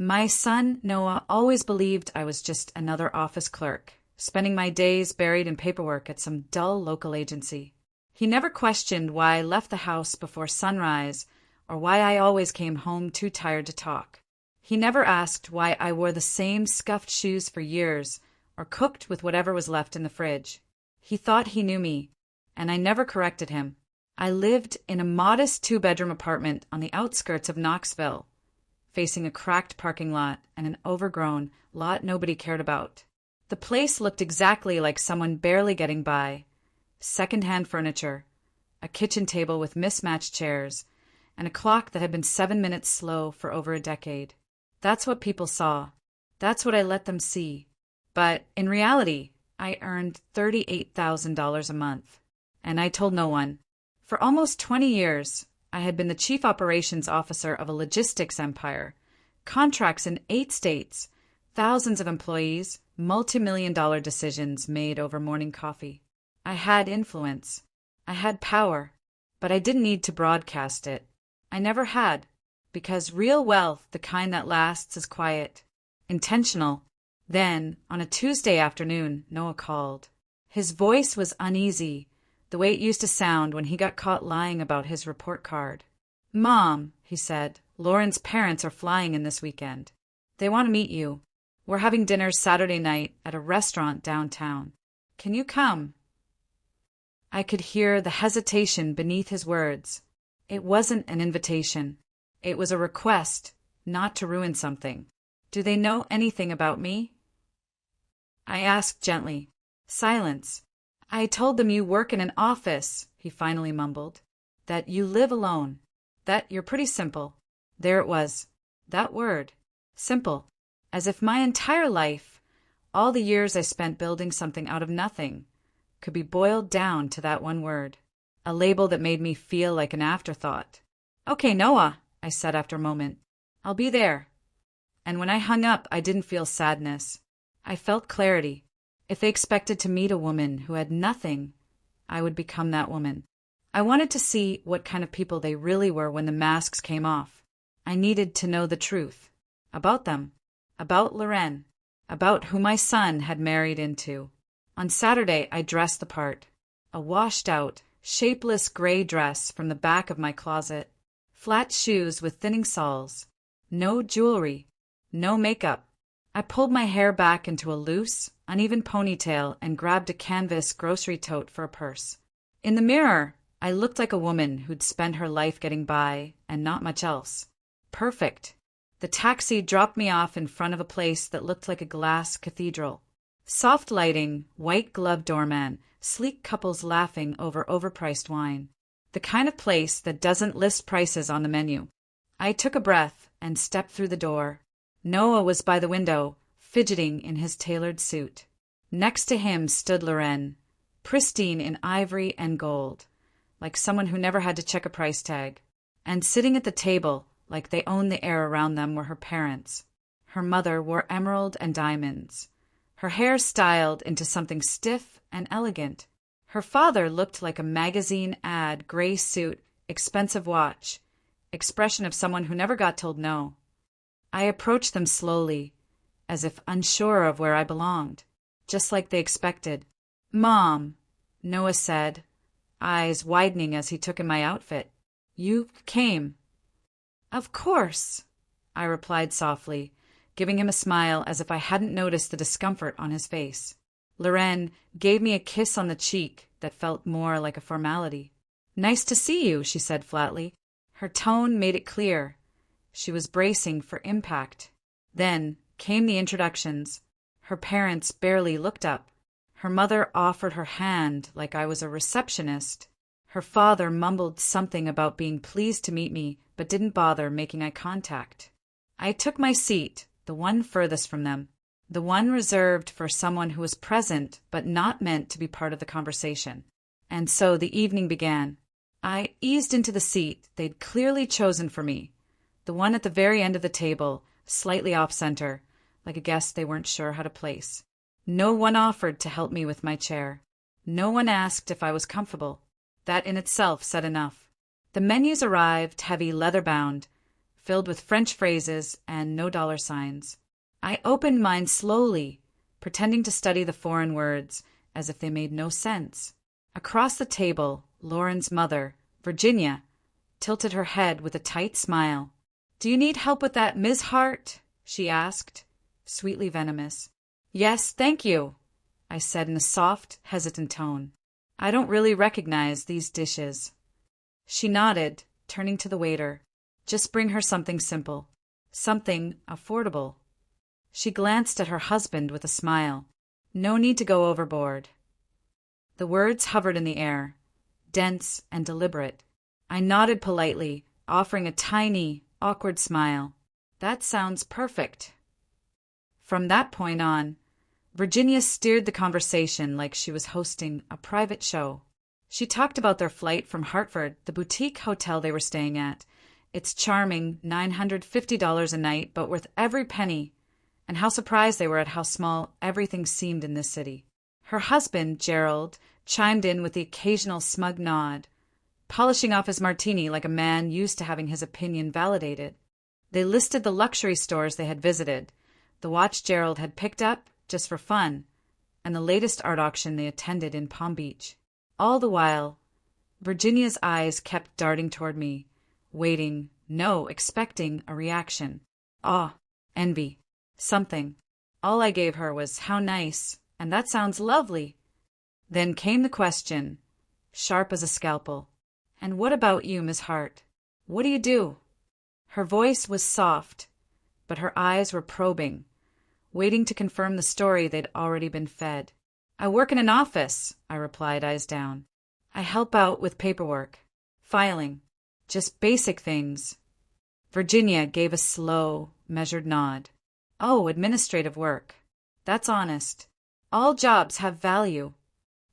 My son, Noah, always believed I was just another office clerk, spending my days buried in paperwork at some dull local agency. He never questioned why I left the house before sunrise or why I always came home too tired to talk. He never asked why I wore the same scuffed shoes for years or cooked with whatever was left in the fridge. He thought he knew me, and I never corrected him. I lived in a modest two-bedroom apartment on the outskirts of Knoxville, facing a cracked parking lot and an overgrown lot nobody cared about. The place looked exactly like someone barely getting by. Second-hand furniture, a kitchen table with mismatched chairs, and a clock that had been 7 minutes slow for over a decade. That's what people saw. That's what I let them see. But in reality, I earned $38,000 a month. And I told no one. For almost 20 years, I had been the chief operations officer of a logistics empire. Contracts in 8 states, thousands of employees, multi-million-dollar decisions made over morning coffee. I had influence. I had power. But I didn't need to broadcast it. I never had. Because real wealth, the kind that lasts, is quiet. Intentional. Then, on a Tuesday afternoon, Noah called. His voice was uneasy, the way it used to sound when he got caught lying about his report card. "Mom," he said, "Lauren's parents are flying in this weekend. They want to meet you. We're having dinner Saturday night at a restaurant downtown. Can you come?" I could hear the hesitation beneath his words. It wasn't an invitation. It was a request, not to ruin something. "Do they know anything about me?" I asked gently. Silence. "I told them you work in an office," he finally mumbled. "That you live alone. That you're pretty simple." There it was. That word. Simple. As if my entire life, all the years I spent building something out of nothing, could be boiled down to that one word. A label that made me feel like an afterthought. "Okay, Noah," I said after a moment. "I'll be there." And when I hung up, I didn't feel sadness. I felt clarity. If they expected to meet a woman who had nothing, I would become that woman. I wanted to see what kind of people they really were when the masks came off. I needed to know the truth. About them. About Loren. About who my son had married into. On Saturday, I dressed the part. A washed-out, shapeless gray dress from the back of my closet. Flat shoes with thinning soles. No jewelry. No makeup. I pulled my hair back into a loose, uneven ponytail and grabbed a canvas grocery tote for a purse. In the mirror, I looked like a woman who'd spent her life getting by and not much else. Perfect. The taxi dropped me off in front of a place that looked like a glass cathedral. Soft lighting, white-gloved doorman, sleek couples laughing over overpriced wine. The kind of place that doesn't list prices on the menu. I took a breath and stepped through the door. Noah was by the window, fidgeting in his tailored suit. Next to him stood Loren, pristine in ivory and gold, like someone who never had to check a price tag. And sitting at the table, like they owned the air around them, were her parents. Her mother wore emerald and diamonds, her hair styled into something stiff and elegant. Her father looked like a magazine ad, gray suit, expensive watch, expression of someone who never got told no. I approached them slowly, as if unsure of where I belonged, just like they expected. "Mom," Noah said, eyes widening as he took in my outfit. "You came." "Of course," I replied softly, giving him a smile as if I hadn't noticed the discomfort on his face. Loren gave me a kiss on the cheek that felt more like a formality. "Nice to see you," she said flatly. Her tone made it clear. She was bracing for impact. Then came the introductions. Her parents barely looked up. Her mother offered her hand like I was a receptionist. Her father mumbled something about being pleased to meet me, but didn't bother making eye contact. I took my seat, the one furthest from them, the one reserved for someone who was present but not meant to be part of the conversation. And so the evening began. I eased into the seat they'd clearly chosen for me, the one at the very end of the table, slightly off-center, like a guest they weren't sure how to place. No one offered to help me with my chair. No one asked if I was comfortable. That in itself said enough. The menus arrived heavy leather-bound, filled with French phrases and no dollar signs. I opened mine slowly, pretending to study the foreign words, as if they made no sense. Across the table, Lauren's mother, Virginia, tilted her head with a tight smile. "Do you need help with that, Miss Hart?" she asked, sweetly venomous. "Yes, thank you," I said in a soft, hesitant tone. "I don't really recognize these dishes." She nodded, turning to the waiter. "Just bring her something simple. Something affordable." She glanced at her husband with a smile. "No need to go overboard." The words hovered in the air, dense and deliberate. I nodded politely, offering a tiny, awkward smile. "That sounds perfect." From that point on, Virginia steered the conversation like she was hosting a private show. She talked about their flight from Hartford, the boutique hotel they were staying at, its charming $950 a night, but worth every penny, and how surprised they were at how small everything seemed in this city. Her husband, Gerald, chimed in with the occasional smug nod, polishing off his martini like a man used to having his opinion validated. They listed the luxury stores they had visited, the watch Gerald had picked up just for fun, and the latest art auction they attended in Palm Beach. All the while, Virginia's eyes kept darting toward me, waiting, no, expecting a reaction. Awe, envy, something. All I gave her was, "How nice, and that sounds lovely." Then came the question, sharp as a scalpel. "And what about you, Miss Hart? What do you do?" Her voice was soft, but her eyes were probing, waiting to confirm the story they'd already been fed. "I work in an office," I replied, eyes down. "I help out with paperwork, filing, just basic things." Virginia gave a slow, measured nod. "Oh, administrative work. That's honest. All jobs have value."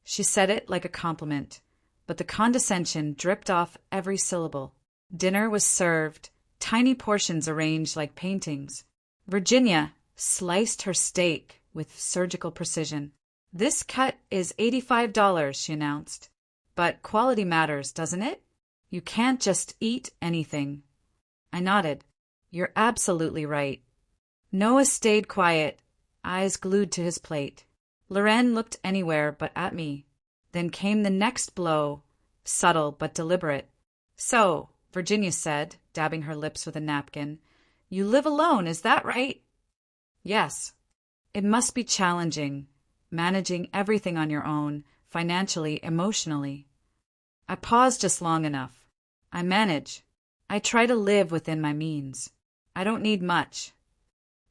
She said it like a compliment, but the condescension dripped off every syllable. Dinner was served, tiny portions arranged like paintings. Virginia sliced her steak with surgical precision. "This cut is $85, she announced. "But quality matters, doesn't it? You can't just eat anything." I nodded. "You're absolutely right." Noah stayed quiet, eyes glued to his plate. Loren looked anywhere but at me. Then came the next blow, subtle but deliberate. "So," Virginia said, dabbing her lips with a napkin, "you live alone, is that right?" "Yes." "It must be challenging, managing everything on your own, financially, emotionally." I paused just long enough. "I manage. I try to live within my means. I don't need much."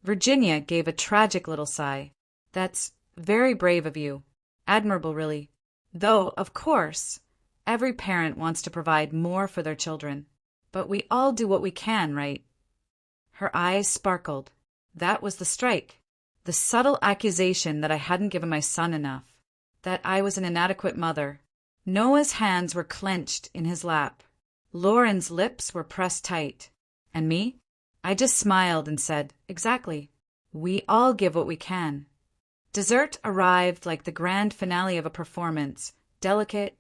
Virginia gave a tragic little sigh. "That's very brave of you. Admirable, really. Though, of course, every parent wants to provide more for their children. But we all do what we can, right?" Her eyes sparkled. That was the strike. The subtle accusation that I hadn't given my son enough, that I was an inadequate mother. Noah's hands were clenched in his lap. Lauren's lips were pressed tight. And me? I just smiled and said, "Exactly. We all give what we can." Dessert arrived like the grand finale of a performance, delicate,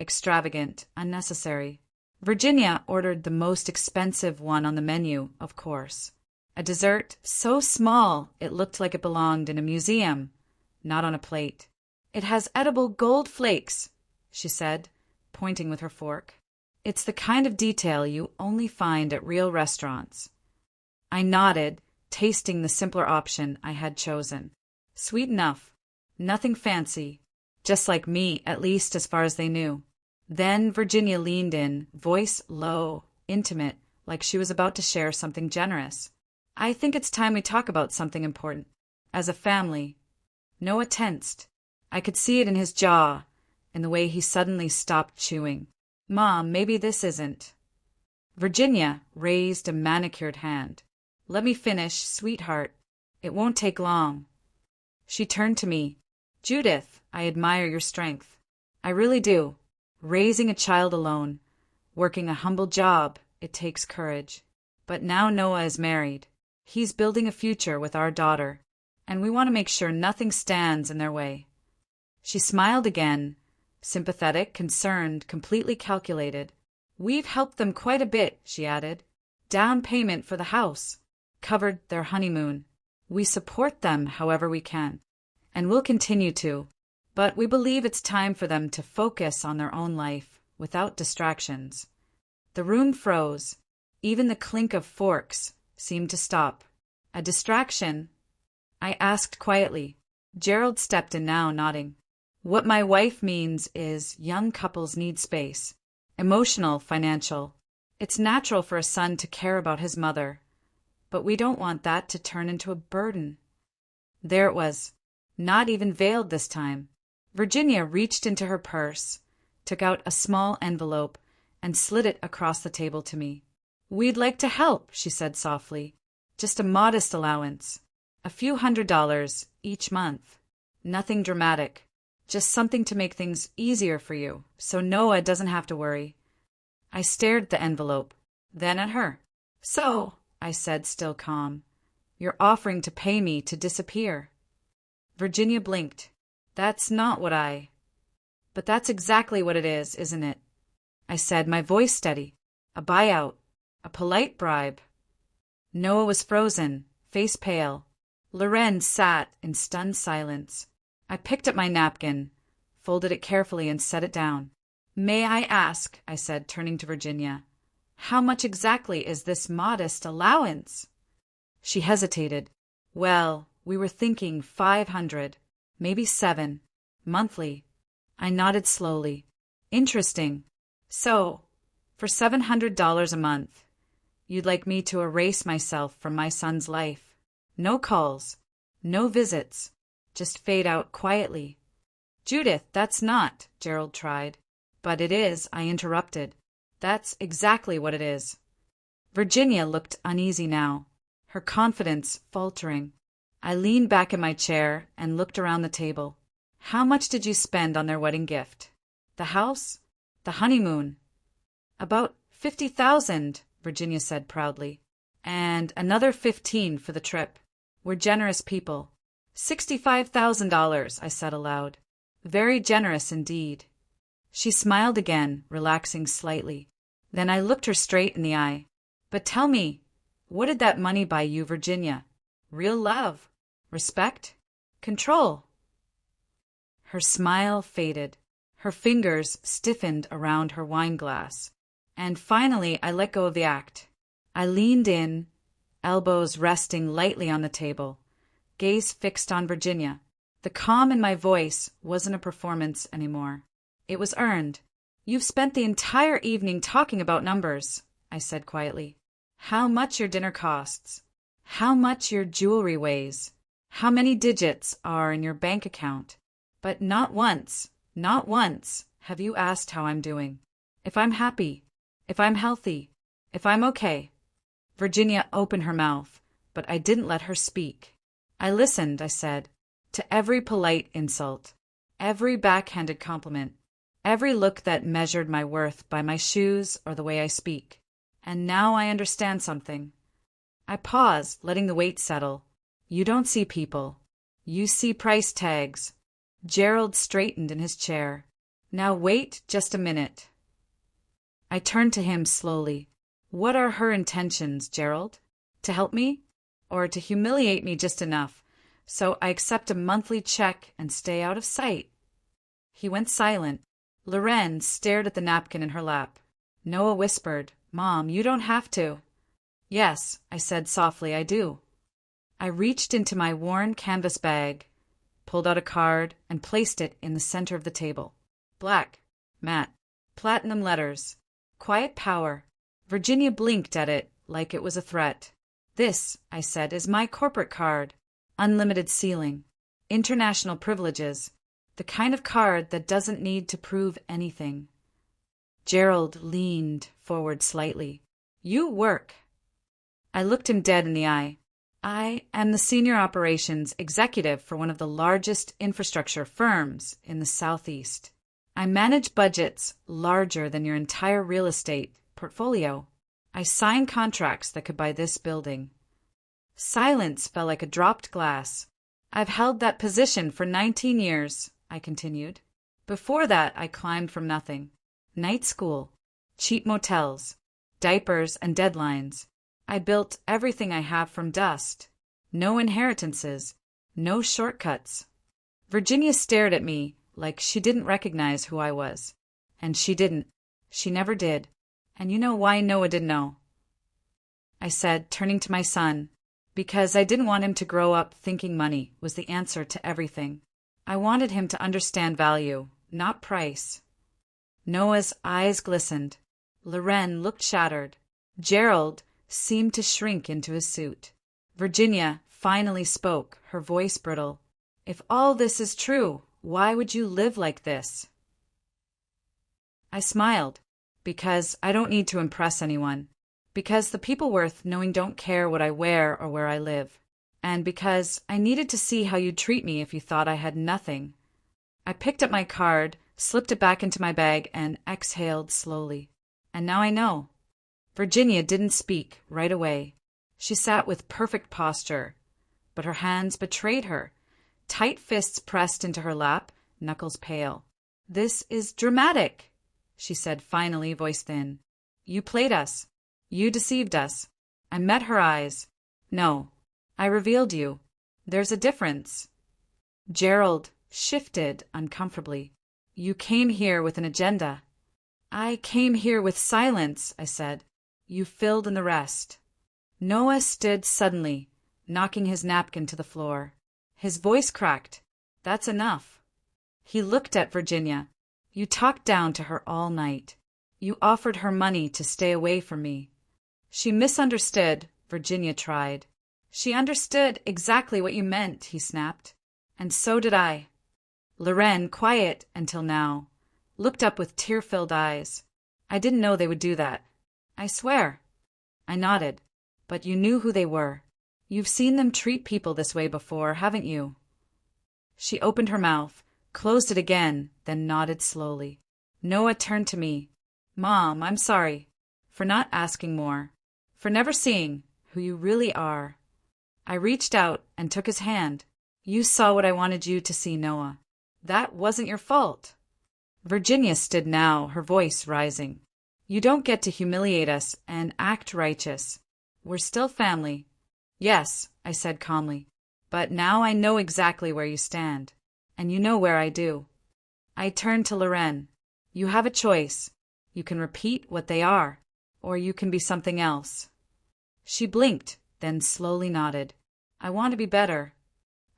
extravagant, unnecessary. Virginia ordered the most expensive one on the menu, of course. A dessert so small it looked like it belonged in a museum, not on a plate. "It has edible gold flakes," she said, pointing with her fork. "It's the kind of detail you only find at real restaurants." I nodded, tasting the simpler option I had chosen. Sweet enough. Nothing fancy. Just like me, at least as far as they knew. Then Virginia leaned in, voice low, intimate, like she was about to share something generous. "I think it's time we talk about something important. As a family." Noah tensed. I could see it in his jaw, in the way he suddenly stopped chewing. "Mom, maybe this isn't." Virginia raised a manicured hand. "Let me finish, sweetheart. It won't take long." She turned to me. "Judith, I admire your strength. I really do. Raising a child alone, working a humble job, it takes courage. But now Noah is married. He's building a future with our daughter, and we want to make sure nothing stands in their way." She smiled again, sympathetic, concerned, completely calculated. "We've helped them quite a bit," she added. down payment for the house, covered their honeymoon. We support them however we can, and will continue to, but we believe it's time for them to focus on their own life without distractions. The room froze. Even the clink of forks seemed to stop. A distraction? I asked quietly. Gerald stepped in now, nodding. What my wife means is young couples need space. Emotional, financial. It's natural for a son to care about his mother, but we don't want that to turn into a burden. There it was, not even veiled this time. Virginia reached into her purse, took out a small envelope, and slid it across the table to me. We'd like to help, she said softly. Just a modest allowance. A few $100s each month. Nothing dramatic. Just something to make things easier for you, so Noah doesn't have to worry. I stared at the envelope, then at her. So, I said, still calm, you're offering to pay me to disappear. Virginia blinked. That's not what But that's exactly what it is, isn't it? I said, my voice steady. A buyout. A polite bribe. Noah was frozen, face pale. Loren sat in stunned silence. I picked up my napkin, folded it carefully, and set it down. May I ask, I said, turning to Virginia, how much exactly is this modest allowance? She hesitated. Well, we were thinking 500, maybe 7, monthly. I nodded slowly. Interesting. So, for $700 a month, you'd like me to erase myself from my son's life. No calls, no visits, just fade out quietly. Judith, that's not, Gerald tried. But it is, I interrupted. That's exactly what it is. Virginia looked uneasy now, her confidence faltering. I leaned back in my chair and looked around the table. How much did you spend on their wedding gift? The house? The honeymoon? About 50,000, Virginia said proudly. And another 15 for the trip. We're generous people. $65,000, I said aloud. Very generous indeed. She smiled again, relaxing slightly. Then I looked her straight in the eye. But tell me, what did that money buy you, Virginia? Real love? Respect? Control? Her smile faded. Her fingers stiffened around her wine glass. And finally I let go of the act. I leaned in, elbows resting lightly on the table, gaze fixed on Virginia. The calm in my voice wasn't a performance anymore. It was earned. You've spent the entire evening talking about numbers, I said quietly. How much your dinner costs. How much your jewelry weighs. How many digits are in your bank account. But not once have you asked how I'm doing. If I'm happy. If I'm healthy. If I'm okay. Virginia opened her mouth, but I didn't let her speak. I listened, I said, to every polite insult, every backhanded compliment, every look that measured my worth by my shoes or the way I speak. And now I understand something. I paused, letting the weight settle. You don't see people. You see price tags. Gerald straightened in his chair. Now wait just a minute. I turned to him slowly. What are her intentions, Gerald? To help me? Or to humiliate me just enough, so I accept a monthly check and stay out of sight? He went silent. Loren stared at the napkin in her lap. Noah whispered, Mom, you don't have to. Yes, I said softly, I do. I reached into my worn canvas bag, pulled out a card, and placed it in the center of the table. Black, matte, platinum letters. Quiet power. Virginia blinked at it like it was a threat. This, I said, is my corporate card. Unlimited ceiling. International privileges. The kind of card that doesn't need to prove anything. Gerald leaned forward slightly. You work. I looked him dead in the eye. I am the senior operations executive for one of the largest infrastructure firms in the Southeast. I manage budgets larger than your entire real estate portfolio. I sign contracts that could buy this building. Silence fell like a dropped glass. I've held that position for 19 years, I continued. Before that, I climbed from nothing. Night school, cheap motels, diapers and deadlines. I built everything I have from dust. No inheritances. No shortcuts. Virginia stared at me like she didn't recognize who I was. And she didn't. She never did. And you know why Noah didn't know? I said, turning to my son, because I didn't want him to grow up thinking money was the answer to everything. I wanted him to understand value, not price. Noah's eyes glistened. Loren looked shattered. Gerald seemed to shrink into his suit. Virginia finally spoke, her voice brittle. If all this is true, why would you live like this? I smiled, because I don't need to impress anyone, because the people worth knowing don't care what I wear or where I live, and because I needed to see how you'd treat me if you thought I had nothing. I picked up my card, slipped it back into my bag, and exhaled slowly. And now I know. Virginia didn't speak right away. She sat with perfect posture, but her hands betrayed her. Tight fists pressed into her lap, knuckles pale. This is dramatic, she said finally, voice thin. You played us. You deceived us. I met her eyes. No, I revealed you. There's a difference. Gerald shifted uncomfortably. You came here with an agenda. I came here with silence, I said. You filled in the rest. Noah stood suddenly, knocking his napkin to the floor. His voice cracked. That's enough. He looked at Virginia. You talked down to her all night. You offered her money to stay away from me. She misunderstood, Virginia tried. She understood exactly what you meant, he snapped. And so did I. Loren, quiet until now, looked up with tear-filled eyes. I didn't know they would do that. I swear. I nodded. But you knew who they were. You've seen them treat people this way before, haven't you? She opened her mouth, closed it again, then nodded slowly. Noah turned to me. Mom, I'm sorry. For not asking more. For never seeing who you really are. I reached out and took his hand. You saw what I wanted you to see, Noah. That wasn't your fault. Virginia stood now, her voice rising. You don't get to humiliate us and act righteous. We're still family. Yes, I said calmly. But now I know exactly where you stand. And you know where I do. I turned to Loren. You have a choice. You can repeat what they are, or you can be something else. She blinked, then slowly nodded. I want to be better.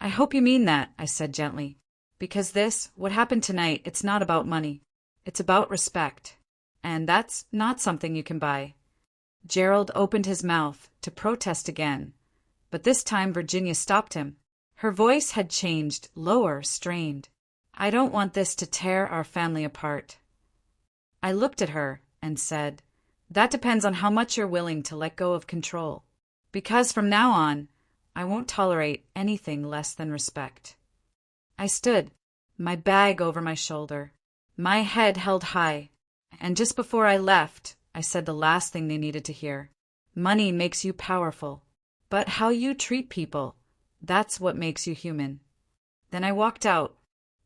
I hope you mean that, I said gently. Because what happened tonight, it's not about money. It's about respect. And that's not something you can buy. Gerald opened his mouth to protest again, but this time Virginia stopped him. Her voice had changed, lower, strained. I don't want this to tear our family apart. I looked at her and said, that depends on how much you're willing to let go of control. Because from now on, I won't tolerate anything less than respect. I stood, my bag over my shoulder, my head held high, and just before I left, I said the last thing they needed to hear. Money makes you powerful, but how you treat people, that's what makes you human. Then I walked out.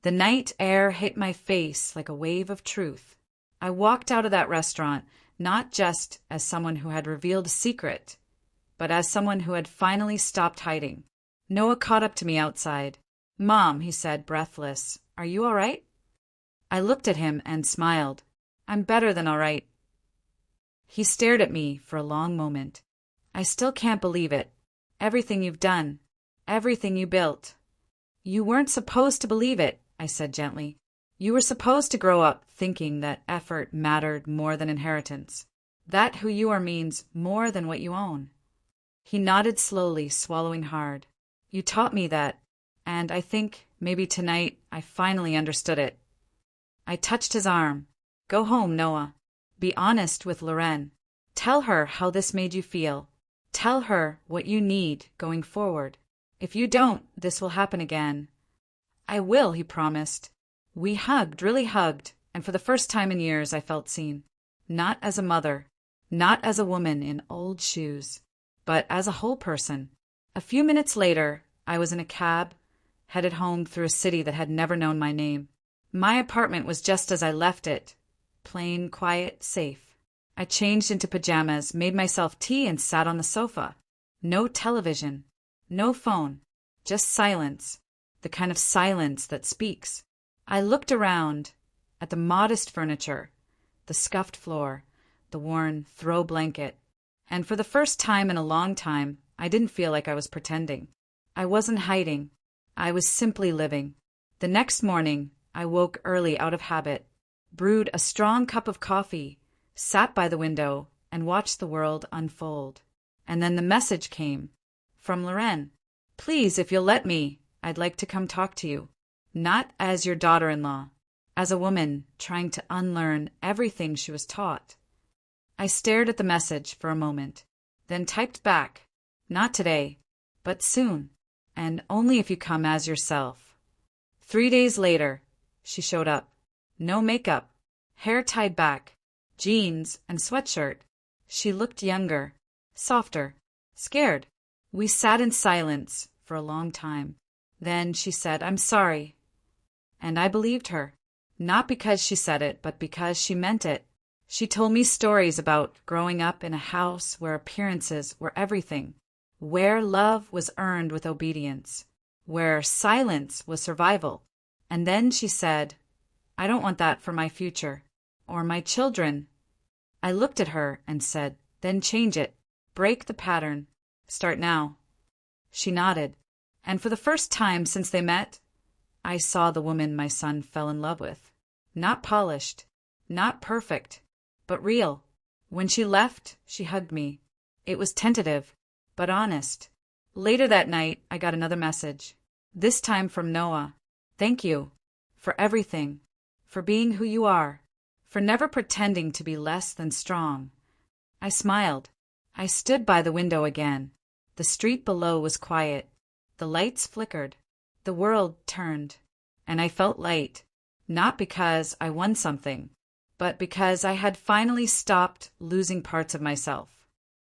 The night air hit my face like a wave of truth. I walked out of that restaurant not just as someone who had revealed a secret, but as someone who had finally stopped hiding. Noah caught up to me outside. Mom, he said, breathless, are you all right? I looked at him and smiled. I'm better than all right. He stared at me for a long moment. I still can't believe it. Everything you've done. Everything you built. You weren't supposed to believe it, I said gently. You were supposed to grow up thinking that effort mattered more than inheritance. That who you are means more than what you own. He nodded slowly, swallowing hard. You taught me that, and I think maybe tonight I finally understood it. I touched his arm. Go home, Noah. Be honest with Loren. Tell her how this made you feel. Tell her what you need going forward. If you don't, this will happen again. I will, he promised. We hugged, really hugged, and for the first time in years I felt seen. Not as a mother, not as a woman in old shoes, but as a whole person. A few minutes later, I was in a cab, headed home through a city that had never known my name. My apartment was just as I left it. Plain, quiet, safe. I changed into pajamas, made myself tea, and sat on the sofa. No television. No phone. Just silence. The kind of silence that speaks. I looked around at the modest furniture, the scuffed floor, the worn throw blanket, and for the first time in a long time, I didn't feel like I was pretending. I wasn't hiding. I was simply living. The next morning, I woke early out of habit, brewed a strong cup of coffee, sat by the window, and watched the world unfold. And then the message came from Loren. Please, if you'll let me, I'd like to come talk to you. Not as your daughter-in-law, as a woman trying to unlearn everything she was taught. I stared at the message for a moment, then typed back, not today, but soon, and only if you come as yourself. 3 days later, she showed up. No makeup, hair tied back, jeans and sweatshirt. She looked younger, softer, scared. We sat in silence for a long time. Then she said, "I'm sorry." And I believed her, not because she said it, but because she meant it. She told me stories about growing up in a house where appearances were everything, where love was earned with obedience, where silence was survival. And then she said, "I don't want that for my future, or my children." I looked at her and said, "Then change it. Break the pattern. Start now." She nodded, and for the first time since they met, I saw the woman my son fell in love with. Not polished, not perfect, but real. When she left, she hugged me. It was tentative, but honest. Later that night, I got another message, this time from Noah. "Thank you for everything, for being who you are, for never pretending to be less than strong." I smiled. I stood by the window again. The street below was quiet. The lights flickered. The world turned. And I felt light, not because I won something, but because I had finally stopped losing parts of myself.